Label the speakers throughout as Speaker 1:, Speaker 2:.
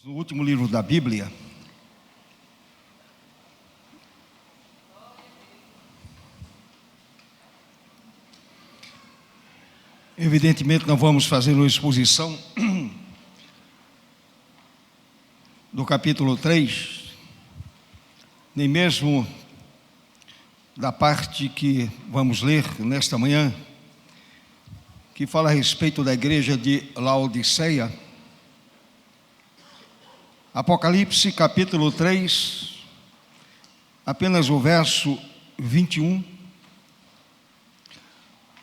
Speaker 1: No último livro da Bíblia, evidentemente não vamos fazer uma exposição do capítulo 3, nem mesmo da parte que vamos ler nesta manhã, que fala a respeito da igreja de Laodiceia. Apocalipse capítulo 3, apenas o verso 21.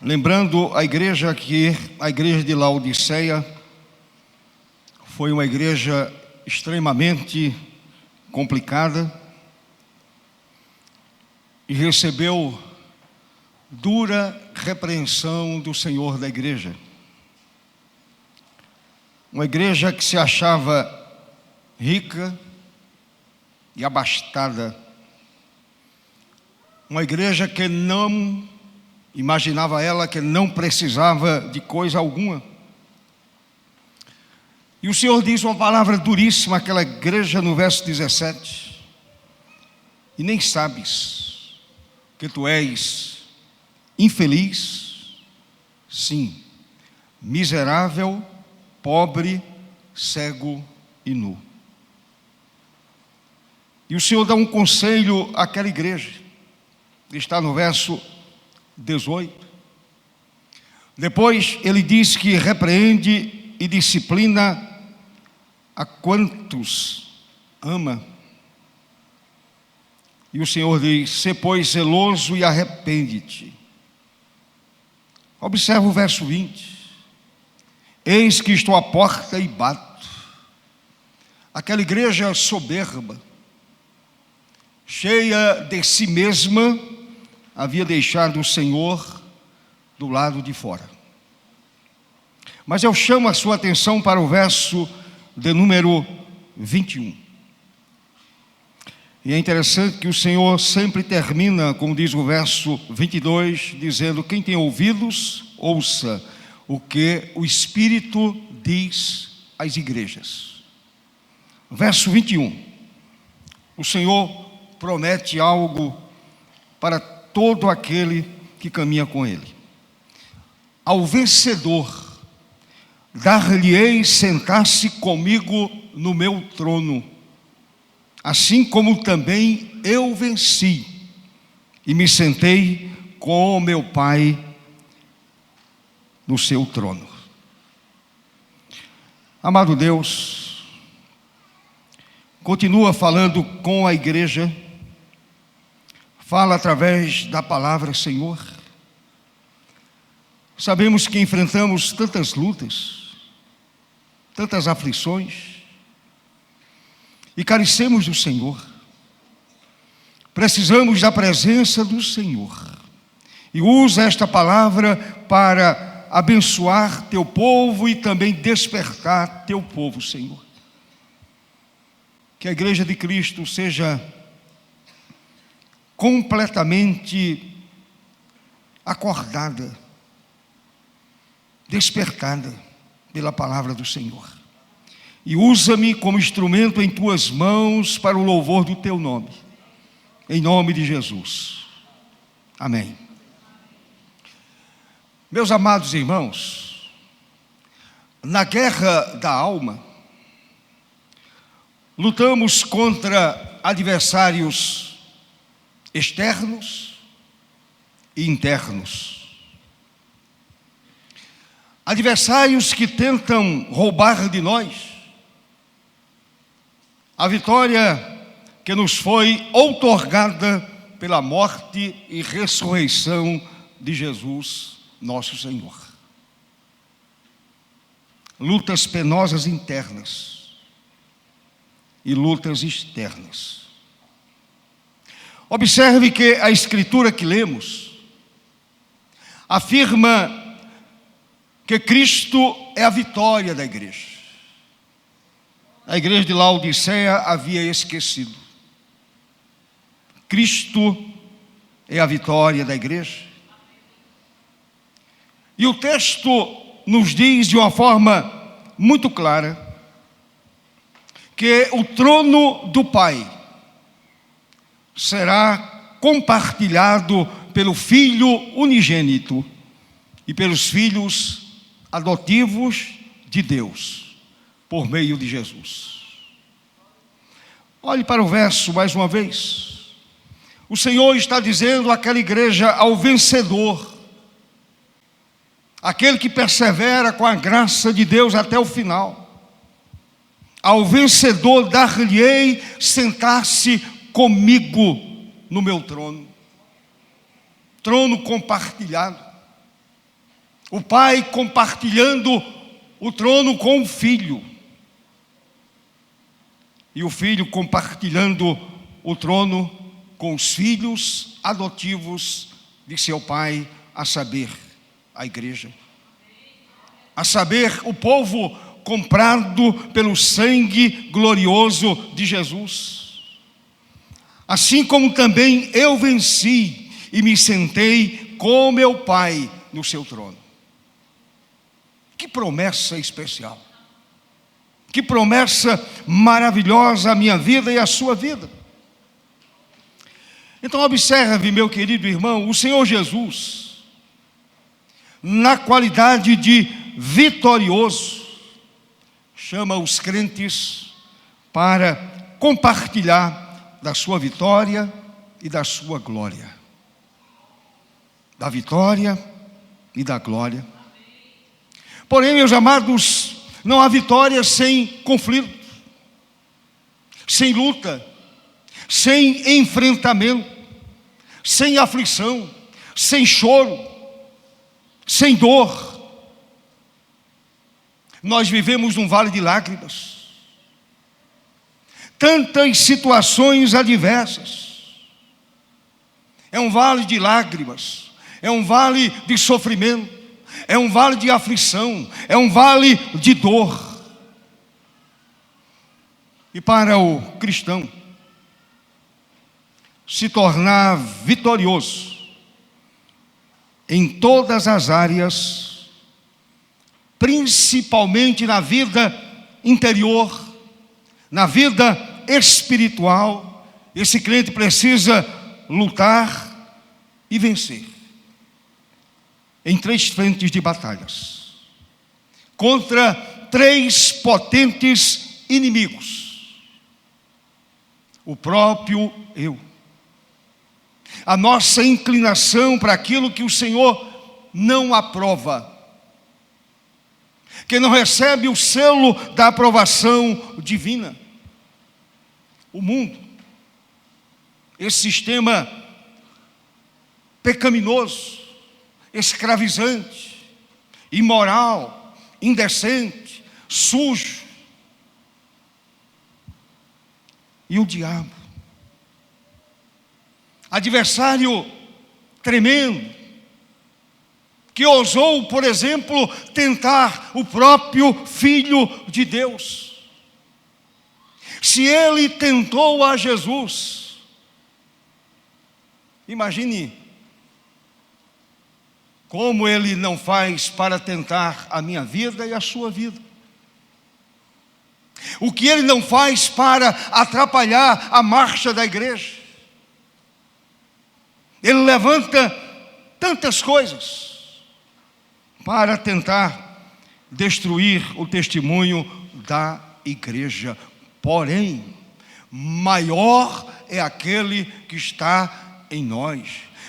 Speaker 1: Lembrando a igreja que a igreja de Laodiceia foi uma igreja extremamente complicada e recebeu dura repreensão do Senhor da igreja. Uma igreja que se achava rica e abastada. Uma igreja que não imaginava ela que não precisava de coisa alguma. E o Senhor diz uma palavra duríssima àquela igreja no verso 17. E nem sabes que tu és infeliz, sim, miserável, pobre, cego e nu. E o Senhor dá um conselho àquela igreja, está no verso 18. Depois ele diz que repreende e disciplina a quantos ama. E o Senhor diz: sê, pois, zeloso e arrepende-te. Observa o verso 20. Eis que estou à porta e bato. Aquela igreja soberba, cheia de si mesma, havia deixado o Senhor do lado de fora. Mas eu chamo a sua atenção para o verso de número 21. E é interessante que o Senhor sempre termina, como diz o verso 22, dizendo: quem tem ouvidos, ouça o que o Espírito diz às igrejas. Verso 21. O Senhor promete algo para todo aquele que caminha com Ele. Ao vencedor, dar-lhe-ei sentar-se comigo no meu trono, assim como também eu venci e me sentei com meu Pai no seu trono. Amado Deus, continua falando com a igreja. Fala através da palavra, Senhor. Sabemos que enfrentamos tantas lutas, tantas aflições, e carecemos do Senhor. Precisamos da presença do Senhor. E usa esta palavra para abençoar teu povo e também despertar teu povo, Senhor. Que a igreja de Cristo seja completamente acordada, despertada pela palavra do Senhor. E usa-me como instrumento em tuas mãos para o louvor do teu nome. Em nome de Jesus. Amém. Meus amados irmãos, na guerra da alma, lutamos contra adversários externos e internos. Adversários que tentam roubar de nós a vitória que nos foi outorgada pela morte e ressurreição de Jesus, nosso Senhor. Lutas penosas internas e lutas externas. Observe que a escritura que lemos afirma que Cristo é a vitória da igreja. A igreja de Laodiceia havia esquecido. Cristo é a vitória da igreja. E o texto nos diz de uma forma muito clara que o trono do Pai será compartilhado pelo Filho unigênito e pelos filhos adotivos de Deus, por meio de Jesus. Olhe para o verso mais uma vez. O Senhor está dizendo àquela igreja, ao vencedor, aquele que persevera com a graça de Deus até o final, ao vencedor dar-lhe-ei sentar-se comigo no meu trono. Trono compartilhado. O Pai compartilhando o trono com o Filho. E o Filho compartilhando o trono com os filhos adotivos de seu Pai, a saber, a igreja. A saber, o povo comprado pelo sangue glorioso de Jesus. Assim como também eu venci e me sentei com meu Pai no seu trono. Que promessa especial. Que promessa maravilhosa a minha vida e a sua vida. Então observe, meu querido irmão, o Senhor Jesus, na qualidade de vitorioso, chama os crentes para compartilhar da sua vitória e da sua glória. Da vitória e da glória. Porém, meus amados, não há vitória sem conflito, sem luta, sem enfrentamento, sem aflição, sem choro, sem dor. Nós vivemos num vale de lágrimas. Tantas situações adversas. É um vale de lágrimas, é um vale de sofrimento, é um vale de aflição, é um vale de dor. E para o cristão se tornar vitorioso em todas as áreas, principalmente na vida interior, na vida espiritual, esse crente precisa lutar e vencer em 3 frentes de batalhas contra 3 potentes inimigos: o próprio eu, a nossa inclinação para aquilo que o Senhor não aprova, que não recebe o selo da aprovação divina, o mundo, esse sistema pecaminoso, escravizante, imoral, indecente, sujo, e o diabo, adversário tremendo, que ousou, por exemplo, tentar o próprio Filho de Deus. Se ele tentou a Jesus, imagine como ele não faz para tentar a minha vida e a sua vida. O que ele não faz para atrapalhar a marcha da igreja. Ele levanta tantas coisas para tentar destruir o testemunho da igreja. Porém, maior é aquele que está em nós.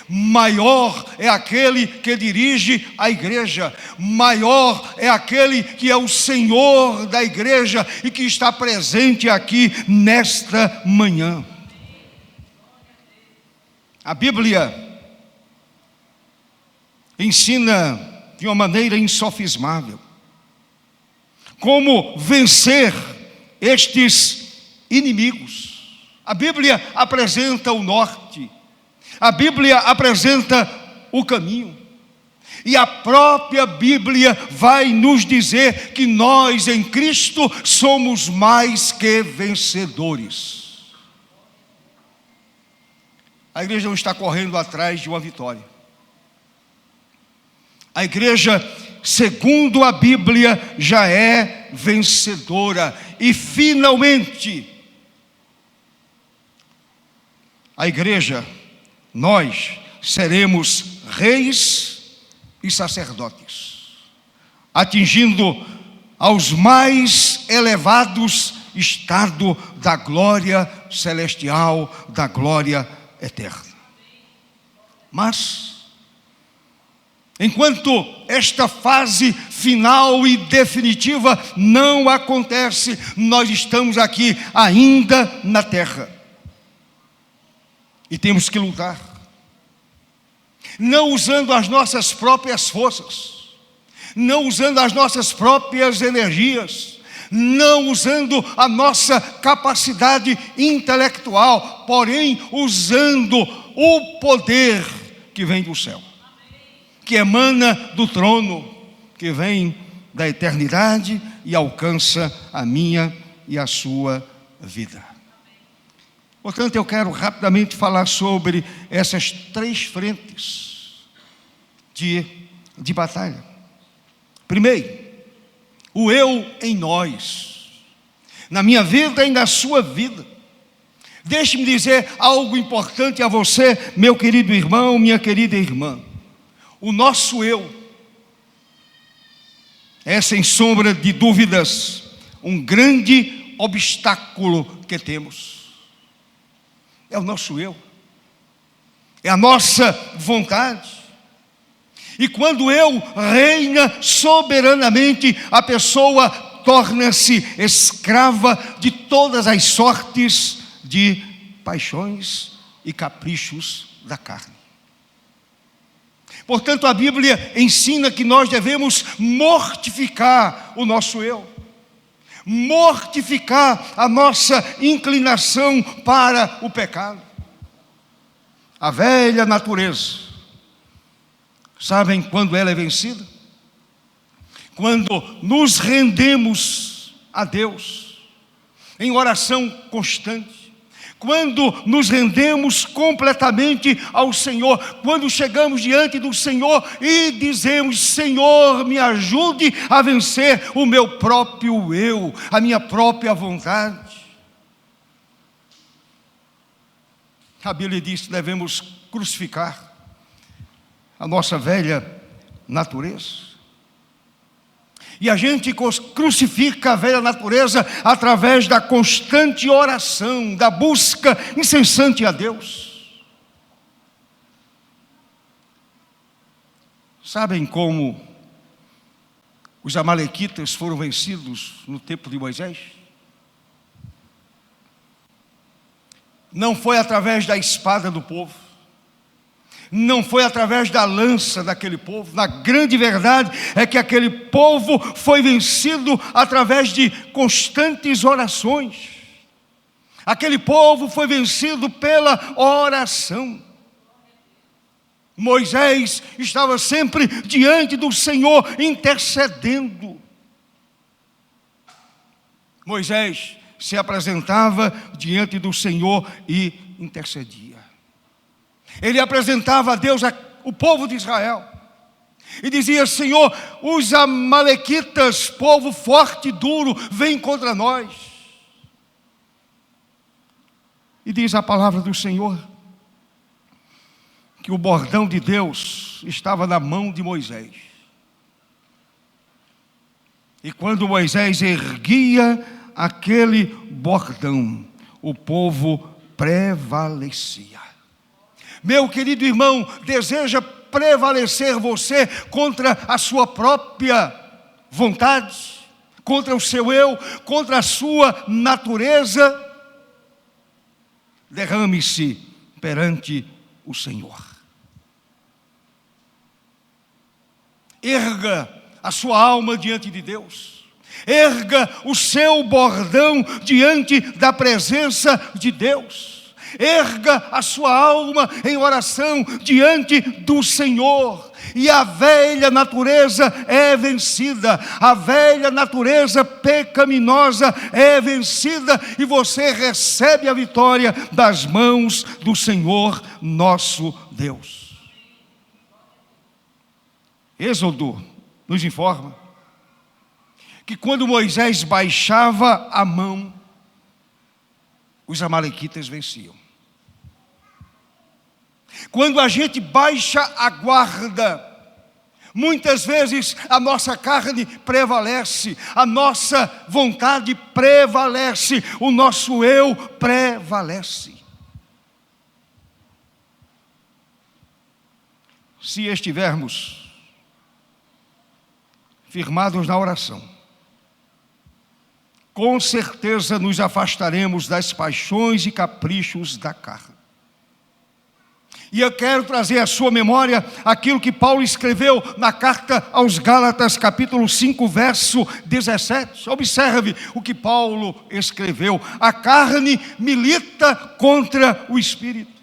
Speaker 1: Maior é aquele que dirige a igreja. Maior é aquele que é o Senhor da igreja e que está presente aqui nesta manhã. A Bíblia ensina de uma maneira insofismável como vencer estes inimigos. A Bíblia apresenta o norte, a Bíblia apresenta o caminho, e a própria Bíblia vai nos dizer que nós em Cristo somos mais que vencedores. A igreja não está correndo atrás de uma vitória. A igreja, segundo a Bíblia, já é vencedora. E finalmente, a igreja, nós seremos reis e sacerdotes, atingindo aos mais elevados estado da glória celestial, da glória eterna. Mas, enquanto esta fase final e definitiva não acontece, nós estamos aqui ainda na terra. E temos que lutar. Não usando as nossas próprias forças, não usando as nossas próprias energias, não usando a nossa capacidade intelectual, porém usando o poder que vem do céu, que emana do trono, que vem da eternidade e alcança a minha e a sua vida. Portanto, eu quero rapidamente falar sobre essas 3 frentes de batalha. Primeiro, o eu em nós, na minha vida e na sua vida. Deixe-me dizer algo importante a você, meu querido irmão, minha querida irmã. O nosso eu é, sem sombra de dúvidas, um grande obstáculo que temos. É o nosso eu, é a nossa vontade. E quando eu reina soberanamente, a pessoa torna-se escrava de todas as sortes de paixões e caprichos da carne. Portanto, a Bíblia ensina que nós devemos mortificar o nosso eu, mortificar a nossa inclinação para o pecado. A velha natureza, sabem quando ela é vencida? Quando nos rendemos a Deus em oração constante, quando nos rendemos completamente ao Senhor, quando chegamos diante do Senhor e dizemos: Senhor, me ajude a vencer o meu próprio eu, a minha própria vontade. A Bíblia diz que devemos crucificar a nossa velha natureza. E a gente crucifica a velha natureza através da constante oração, da busca incessante a Deus. Sabem como os amalequitas foram vencidos no tempo de Moisés? Não foi através da espada do povo, não foi através da lança daquele povo. Na grande verdade é que aquele povo foi vencido através de constantes orações. Aquele povo foi vencido pela oração. Moisés estava sempre diante do Senhor intercedendo. Moisés se apresentava diante do Senhor e intercedia. Ele apresentava a Deus o povo de Israel e dizia: Senhor, os amalequitas, povo forte e duro, vêm contra nós. E diz a palavra do Senhor que o bordão de Deus estava na mão de Moisés. E quando Moisés erguia aquele bordão, o povo prevalecia. Meu querido irmão, deseja prevalecer você contra a sua própria vontade, contra o seu eu, contra a sua natureza? Derrame-se perante o Senhor. Erga a sua alma diante de Deus. Erga o seu bordão diante da presença de Deus. Erga a sua alma em oração diante do Senhor, e a velha natureza é vencida, a velha natureza pecaminosa é vencida, e você recebe a vitória das mãos do Senhor nosso Deus. Êxodo nos informa que quando Moisés baixava a mão, os amalequitas venciam. Quando a gente baixa a guarda, muitas vezes a nossa carne prevalece, a nossa vontade prevalece, o nosso eu prevalece. Se estivermos firmados na oração, com certeza nos afastaremos das paixões e caprichos da carne. E eu quero trazer à sua memória aquilo que Paulo escreveu na carta aos Gálatas, capítulo 5, verso 17. Observe o que Paulo escreveu: a carne milita contra o espírito,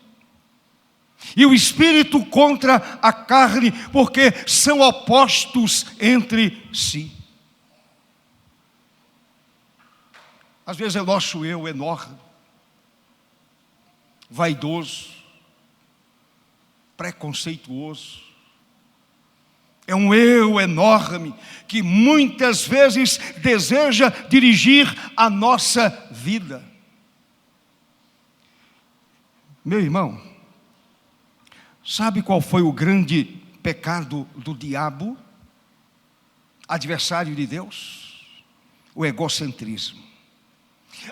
Speaker 1: e o espírito contra a carne, porque são opostos entre si. Às vezes é o nosso eu enorme, vaidoso, preconceituoso. É um eu enorme que muitas vezes deseja dirigir a nossa vida. Meu irmão, sabe qual foi o grande pecado do diabo, adversário de Deus? O egocentrismo.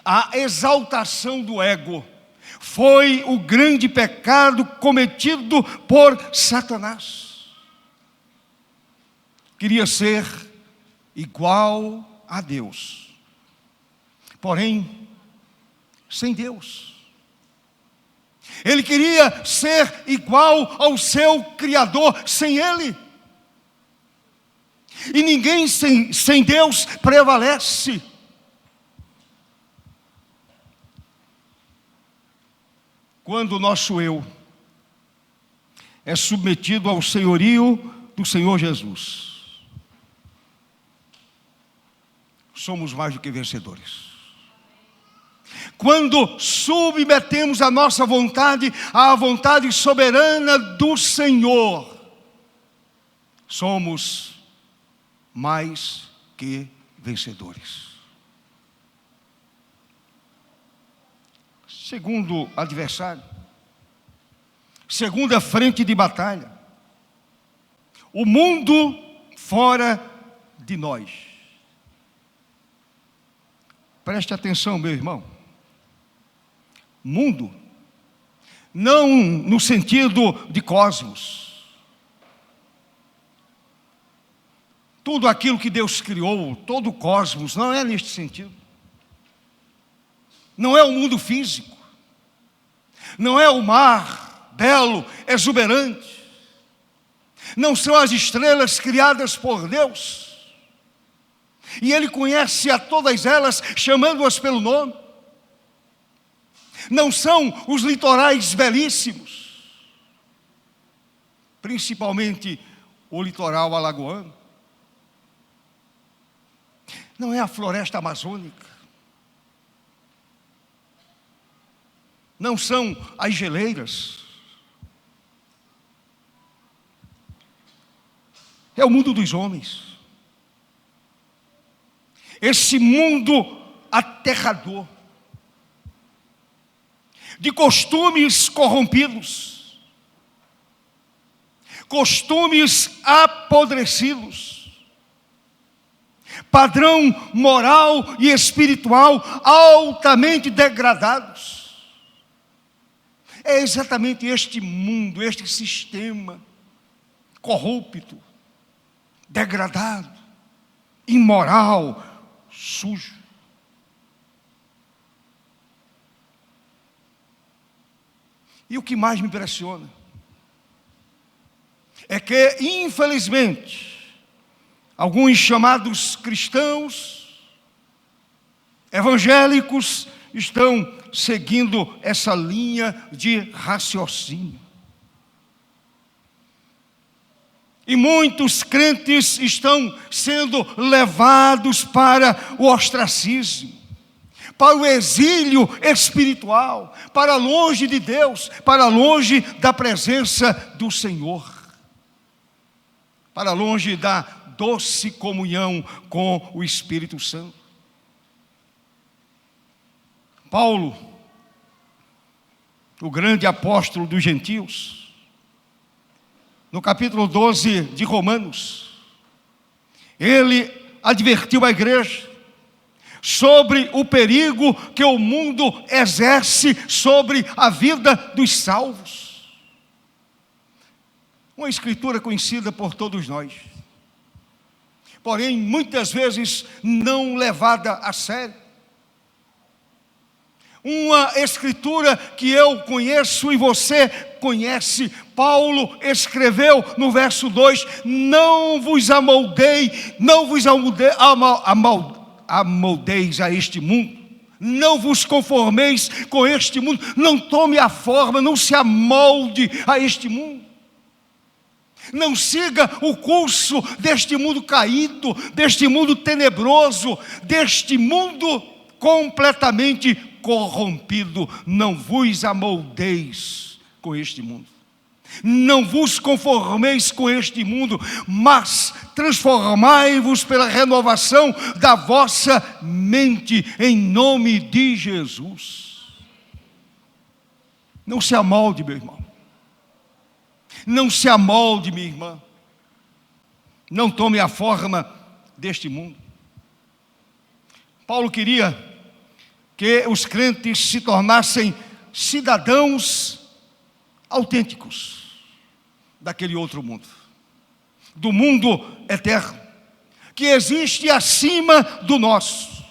Speaker 1: A exaltação do ego foi o grande pecado cometido por Satanás. Queria ser igual a Deus, porém sem Deus. Ele queria ser igual ao seu Criador sem Ele. E ninguém sem Deus prevalece. Quando o nosso eu é submetido ao senhorio do Senhor Jesus, somos mais do que vencedores. Quando submetemos a nossa vontade à vontade soberana do Senhor, somos mais que vencedores. Segundo adversário, segunda frente de batalha, o mundo fora de nós. Preste atenção, meu irmão. Mundo, não no sentido de cosmos. Tudo aquilo que Deus criou, todo o cosmos, não é neste sentido. Não é o mundo físico. Não é o mar belo, exuberante. Não são as estrelas criadas por Deus. E Ele conhece a todas elas, chamando-as pelo nome. Não são os litorais belíssimos, principalmente o litoral alagoano. Não é a floresta amazônica. Não são as geleiras. É o mundo dos homens. Esse mundo aterrador, de costumes corrompidos, costumes apodrecidos, padrão moral e espiritual altamente degradados. É exatamente este mundo, este sistema corrupto, degradado, imoral, sujo. E o que mais me impressiona é que, infelizmente, alguns chamados cristãos, evangélicos, estão seguindo essa linha de raciocínio. E muitos crentes estão sendo levados para o ostracismo, para o exílio espiritual, para longe de Deus, para longe da presença do Senhor, para longe da doce comunhão com o Espírito Santo. Paulo, o grande apóstolo dos gentios, no capítulo 12 de Romanos, ele advertiu a igreja sobre o perigo que o mundo exerce sobre a vida dos salvos. Uma escritura conhecida por todos nós, porém muitas vezes não levada a sério. Uma escritura que eu conheço e você conhece. Paulo escreveu no verso 2: não vos amoldeis a este mundo, não vos conformeis com este mundo, não tome a forma, não se amolde a este mundo, não siga o curso deste mundo caído, deste mundo tenebroso, deste mundo completamente corrompido. Não vos amoldeis com este mundo, não vos conformeis com este mundo, mas transformai-vos pela renovação da vossa mente, em nome de Jesus. Não se amolde, meu irmão, não se amolde, minha irmã, não tome a forma deste mundo. Paulo queria que os crentes se tornassem cidadãos autênticos daquele outro mundo, do mundo eterno, que existe acima do nosso.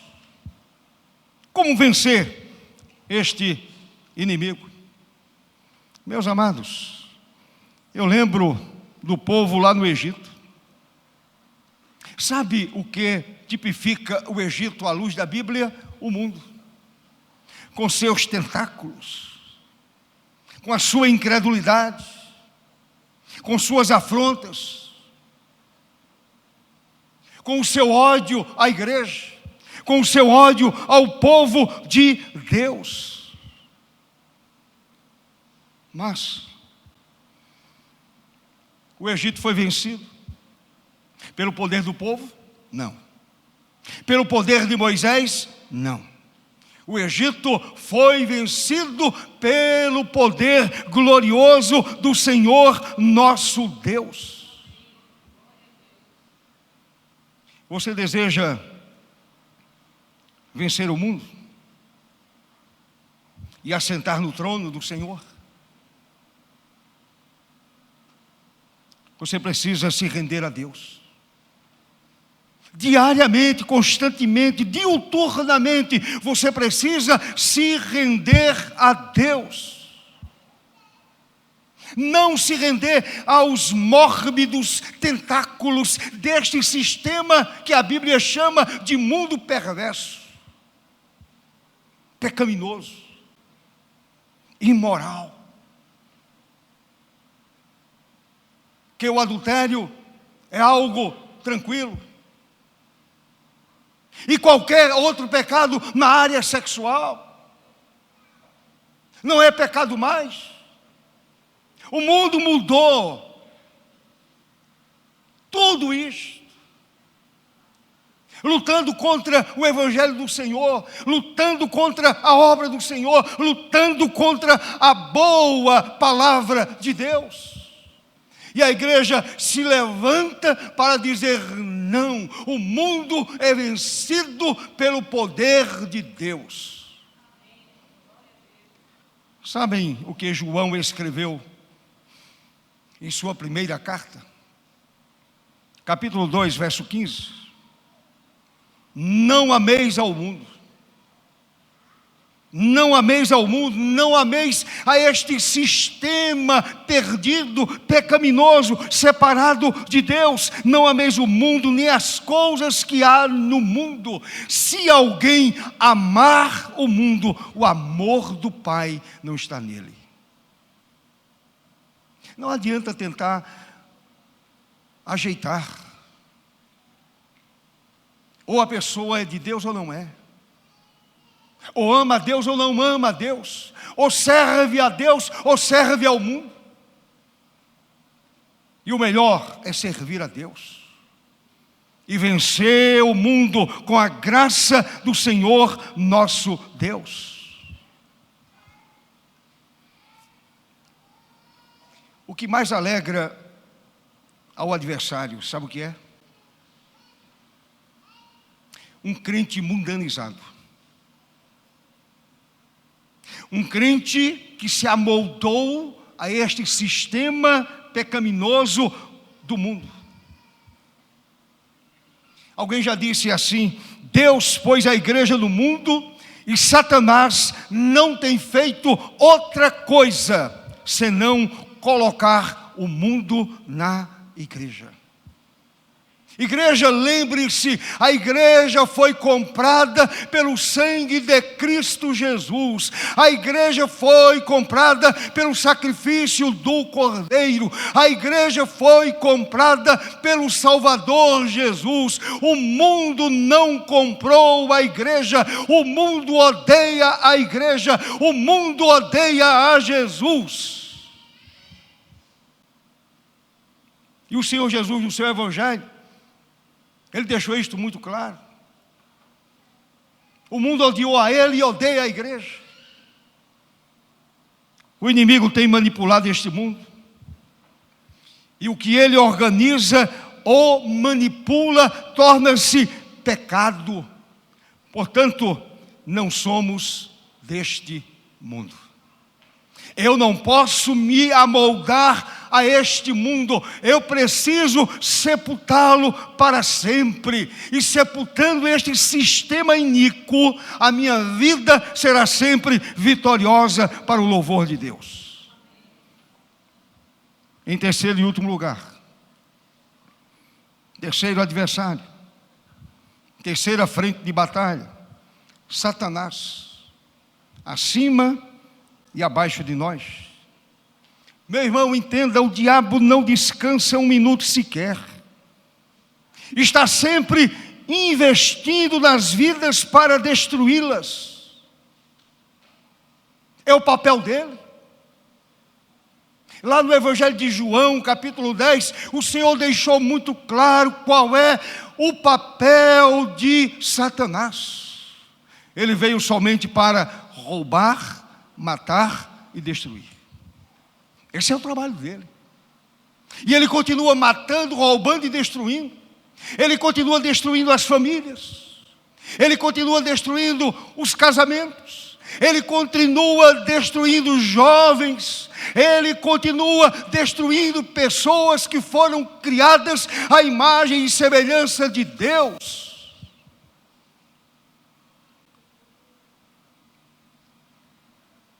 Speaker 1: Como vencer este inimigo? Meus amados, eu lembro do povo lá no Egito. Sabe o que tipifica o Egito à luz da Bíblia? O mundo, com seus tentáculos, com a sua incredulidade, com suas afrontas, com o seu ódio à igreja, com o seu ódio ao povo de Deus. Mas o Egito foi vencido pelo poder do povo? Não. Pelo poder de Moisés? Não. O Egito foi vencido pelo poder glorioso do Senhor nosso Deus. Você deseja vencer o mundo e assentar no trono do Senhor? Você precisa se render a Deus. Diariamente, constantemente, diuturnamente, você precisa se render a Deus. Não se render aos mórbidos tentáculos deste sistema que a Bíblia chama de mundo perverso, pecaminoso, imoral. Que o adultério é algo tranquilo, e qualquer outro pecado na área sexual não é pecado mais. O mundo mudou tudo isso, lutando contra o Evangelho do Senhor, lutando contra a obra do Senhor, lutando contra a boa palavra de Deus. E a igreja se levanta para dizer: não, o mundo é vencido pelo poder de Deus. Sabem o que João escreveu em sua primeira carta? Capítulo 2, verso 15. Não ameis ao mundo. Não ameis ao mundo, não ameis a este sistema perdido, pecaminoso, separado de Deus. Não ameis o mundo, nem as coisas que há no mundo. Se alguém amar o mundo, o amor do Pai não está nele. Não adianta tentar ajeitar. Ou a pessoa é de Deus ou não é. Ou ama a Deus ou não ama a Deus, ou serve a Deus ou serve ao mundo. E o melhor é servir a Deus. e vencer o mundo com a graça do Senhor nosso Deus. O que mais alegra ao adversário, sabe o que é? Um crente mundanizado. Um crente que se amoldou a este sistema pecaminoso do mundo. Alguém já disse assim: Deus pôs a igreja no mundo e Satanás não tem feito outra coisa senão colocar o mundo na igreja. Igreja, lembre-se, a igreja foi comprada pelo sangue de Cristo Jesus. A igreja foi comprada pelo sacrifício do Cordeiro. A igreja foi comprada pelo Salvador Jesus. O mundo não comprou a igreja. O mundo odeia a igreja. O mundo odeia a Jesus. E o Senhor Jesus, no seu Evangelho, Ele deixou isto muito claro. O mundo odiou a Ele e odeia a igreja. O inimigo tem manipulado este mundo. E o que ele organiza ou manipula torna-se pecado. Portanto, não somos deste mundo. Eu não posso me amoldar a este mundo, eu preciso sepultá-lo para sempre. E sepultando este sistema iníquo, a minha vida será sempre vitoriosa para o louvor de Deus. Em terceiro e último lugar, terceiro adversário, terceira frente de batalha, Satanás, acima e abaixo de nós. Meu irmão, entenda, o diabo não descansa um minuto sequer. Está sempre investindo nas vidas para destruí-las. É o papel dele. Lá no Evangelho de João, capítulo 10, o Senhor deixou muito claro qual é o papel de Satanás. Ele veio somente para roubar, matar e destruir. Esse é o trabalho dele. E ele continua matando, roubando e destruindo. Ele continua destruindo as famílias. Ele continua destruindo os casamentos. Ele continua destruindo os jovens. Ele continua destruindo pessoas que foram criadas à imagem e semelhança de Deus.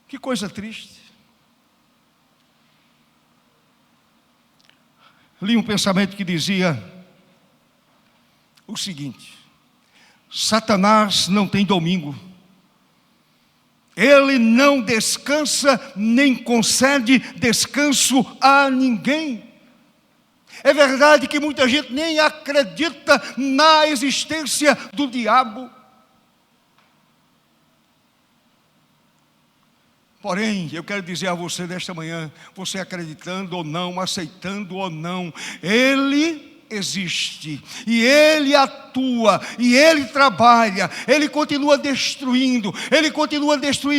Speaker 1: Que coisa triste. Li um pensamento que dizia o seguinte: Satanás não tem domingo. Ele não descansa, nem concede descanso a ninguém. É verdade que muita gente nem acredita na existência do diabo. Porém, eu quero dizer a você nesta manhã, você acreditando ou não, aceitando ou não, ele existe, e ele atua, e ele trabalha, ele continua destruindo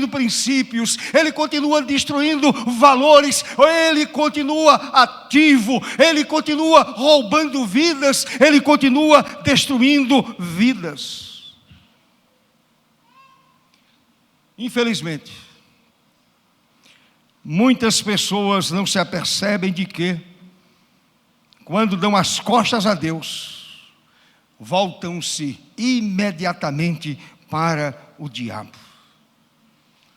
Speaker 1: princípios, ele continua destruindo valores, ele continua ativo, ele continua roubando vidas, ele continua destruindo vidas. Infelizmente, muitas pessoas não se apercebem de que, quando dão as costas a Deus, voltam-se imediatamente para o diabo.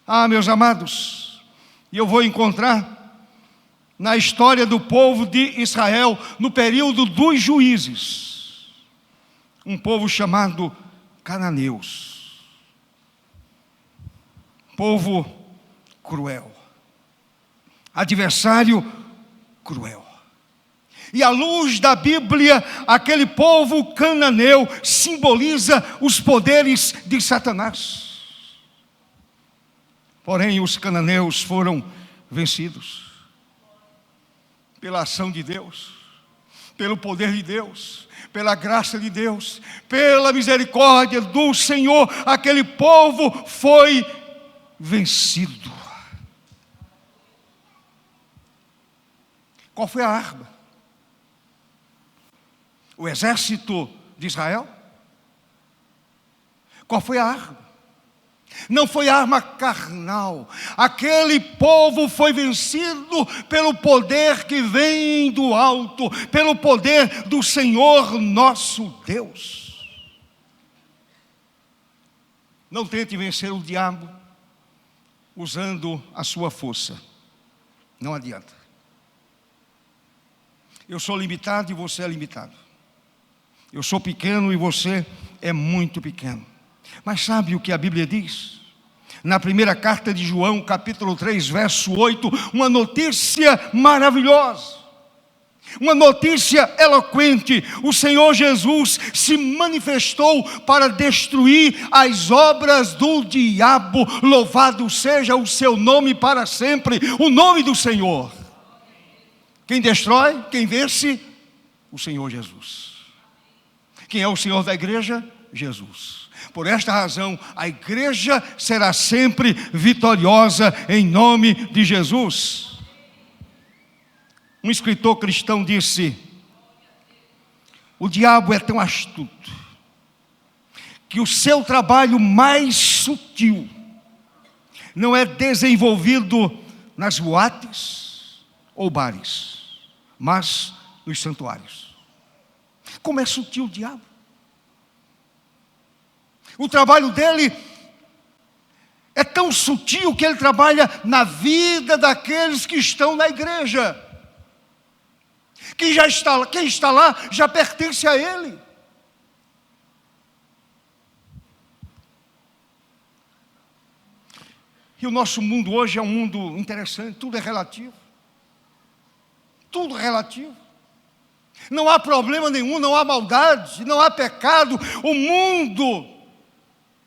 Speaker 1: Ah, meus amados, e eu vou encontrar na história do povo de Israel, no período dos juízes, um povo chamado cananeus, povo cruel, adversário cruel. E à luz da Bíblia, aquele povo cananeu simboliza os poderes de Satanás. Porém, os cananeus foram vencidos pela ação de Deus. pelo poder de Deus, pela graça de Deus, pela misericórdia do Senhor, aquele povo foi vencido. Qual foi a arma? O exército de Israel? Qual foi a arma? Não foi arma carnal. Aquele povo foi vencido pelo poder que vem do alto, pelo poder do Senhor nosso Deus. Não tente vencer o diabo usando a sua força. Não adianta. Eu sou limitado e você é limitado. Eu sou pequeno e você é muito pequeno. Mas sabe o que a Bíblia diz? Na primeira carta de João, capítulo 3, verso 8, uma notícia maravilhosa, uma notícia eloquente. O Senhor Jesus se manifestou para destruir as obras do diabo. Louvado seja o seu nome para sempre, o nome do Senhor. Quem destrói, quem vence? O Senhor Jesus. Quem é o Senhor da igreja? Jesus. Por esta razão, a igreja será sempre vitoriosa em nome de Jesus. Um escritor cristão disse: o diabo é tão astuto que o seu trabalho mais sutil não é desenvolvido nas boates ou bares, mas nos santuários. Como é sutil o diabo! O trabalho dele é tão sutil que ele trabalha na vida daqueles que estão na igreja. Quem está lá já pertence a ele. E o nosso mundo hoje é um mundo interessante, tudo é relativo. Tudo relativo. Não há problema nenhum, não há maldade, não há pecado. O mundo,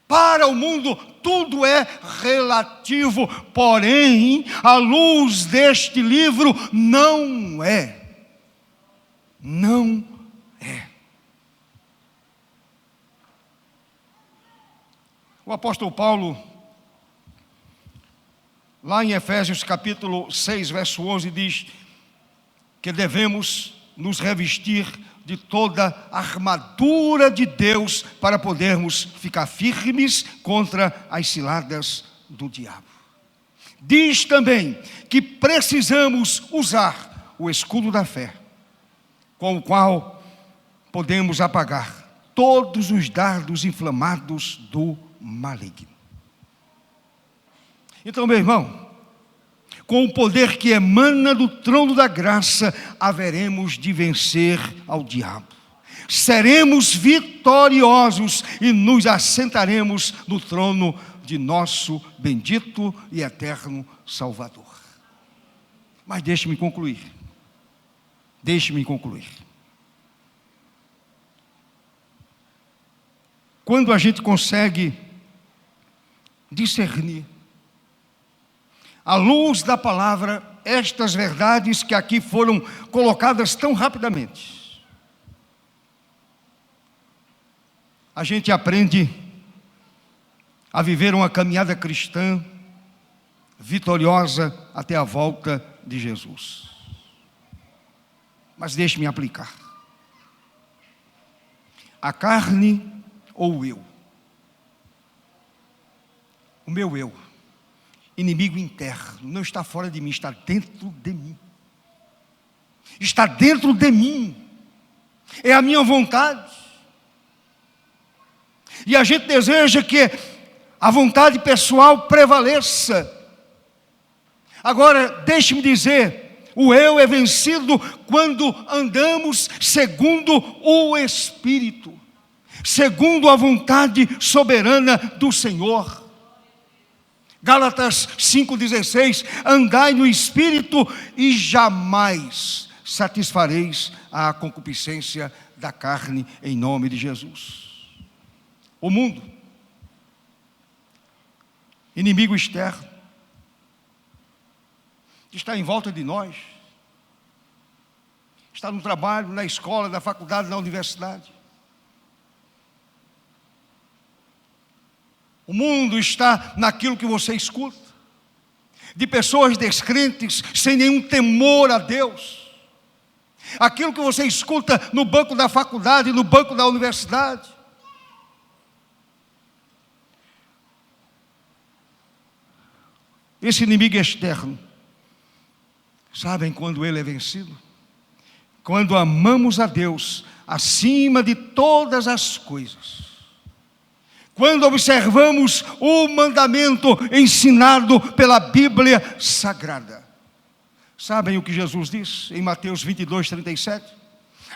Speaker 1: para o mundo, tudo é relativo. Porém, à luz deste livro, não é. Não é. O apóstolo Paulo, lá em Efésios capítulo 6, verso 11, diz que devemos nos revestir de toda a armadura de Deus para podermos ficar firmes contra as ciladas do diabo. Diz também que precisamos usar o escudo da fé, com o qual podemos apagar todos os dardos inflamados do maligno. Então, meu irmão, com o poder que emana do trono da graça, haveremos de vencer ao diabo. Seremos vitoriosos e nos assentaremos no trono de nosso bendito e eterno Salvador. Mas deixe-me concluir. Deixe-me concluir. Quando a gente consegue discernir, à luz da palavra, estas verdades que aqui foram colocadas tão rapidamente, a gente aprende a viver uma caminhada cristã vitoriosa até a volta de Jesus. Mas deixe-me aplicar. A carne ou o eu? O meu eu, inimigo interno, não está fora de mim, está dentro de mim. Está dentro de mim. É a minha vontade. E a gente deseja que a vontade pessoal prevaleça. Agora, deixe-me dizer, o eu é vencido quando andamos segundo o Espírito, segundo a vontade soberana do Senhor. Gálatas 5,16, andai no Espírito e jamais satisfareis a concupiscência da carne, em nome de Jesus. O mundo, inimigo externo, está em volta de nós, Está no trabalho, na escola, na faculdade, na universidade. O mundo está naquilo que você escuta, de pessoas descrentes, sem nenhum temor a Deus. Aquilo que você escuta no banco da faculdade, no banco da universidade. Esse inimigo externo, sabem quando ele é vencido? Quando amamos a Deus acima de todas as coisas. Quando observamos o mandamento ensinado pela Bíblia Sagrada. Sabem o que Jesus diz em Mateus 22, 37?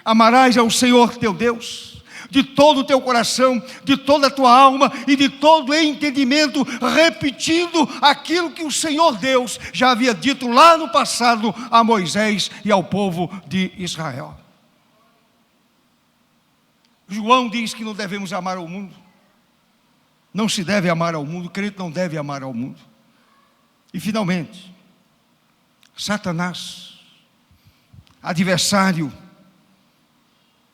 Speaker 1: Amarás ao Senhor teu Deus de todo o teu coração, de toda a tua alma e de todo o entendimento, repetindo aquilo que o Senhor Deus já havia dito lá no passado a Moisés e ao povo de Israel. João diz que não devemos amar ao mundo. Não se deve amar ao mundo, o crente não deve amar ao mundo. E finalmente, Satanás, adversário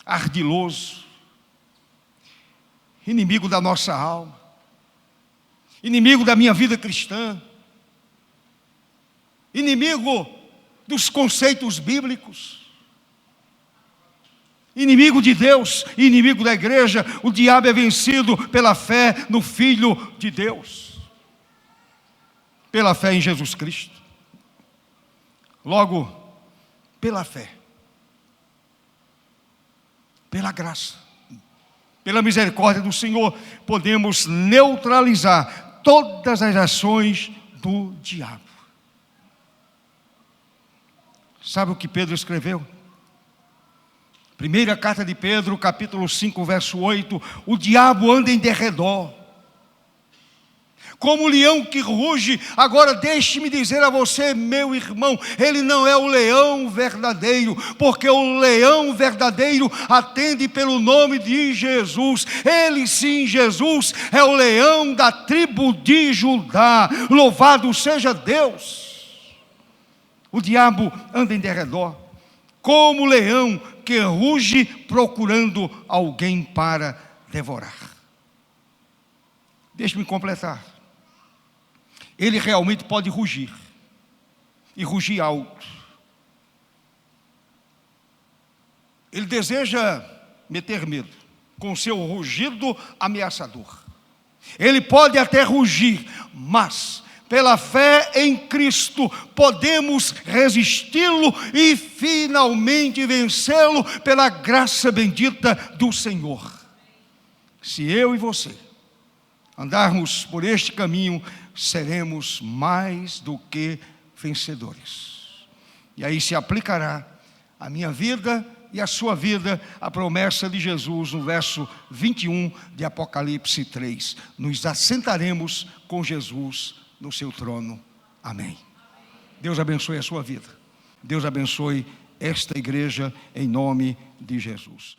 Speaker 1: ardiloso, inimigo da nossa alma, inimigo da minha vida cristã, inimigo dos conceitos bíblicos, inimigo de Deus, inimigo da igreja. O diabo é vencido pela fé no Filho de Deus, pela fé em Jesus Cristo. Logo, pela fé, pela graça, pela misericórdia do Senhor, podemos neutralizar todas as ações do diabo. Sabe o que Pedro escreveu? Primeira carta de Pedro, capítulo 5, verso 8. O diabo anda em derredor, como o leão que ruge. Agora deixe-me dizer a você, meu irmão, ele não é o leão verdadeiro, porque o leão verdadeiro atende pelo nome de Jesus. Ele sim, Jesus, é o leão da tribo de Judá. Louvado seja Deus. O diabo anda em derredor, como o leão que ruge procurando alguém para devorar. Deixe-me completar. Ele realmente pode rugir, e rugir alto. Ele deseja meter medo, com seu rugido ameaçador. Ele pode até rugir, mas pela fé em Cristo podemos resisti-lo e finalmente vencê-lo pela graça bendita do Senhor. Se eu e você andarmos por este caminho, seremos mais do que vencedores. E aí se aplicará a minha vida e a sua vida a promessa de Jesus no verso 21 de Apocalipse 3. Nos assentaremos com Jesus no seu trono. Amém. Deus abençoe a sua vida. Deus abençoe esta igreja em nome de Jesus.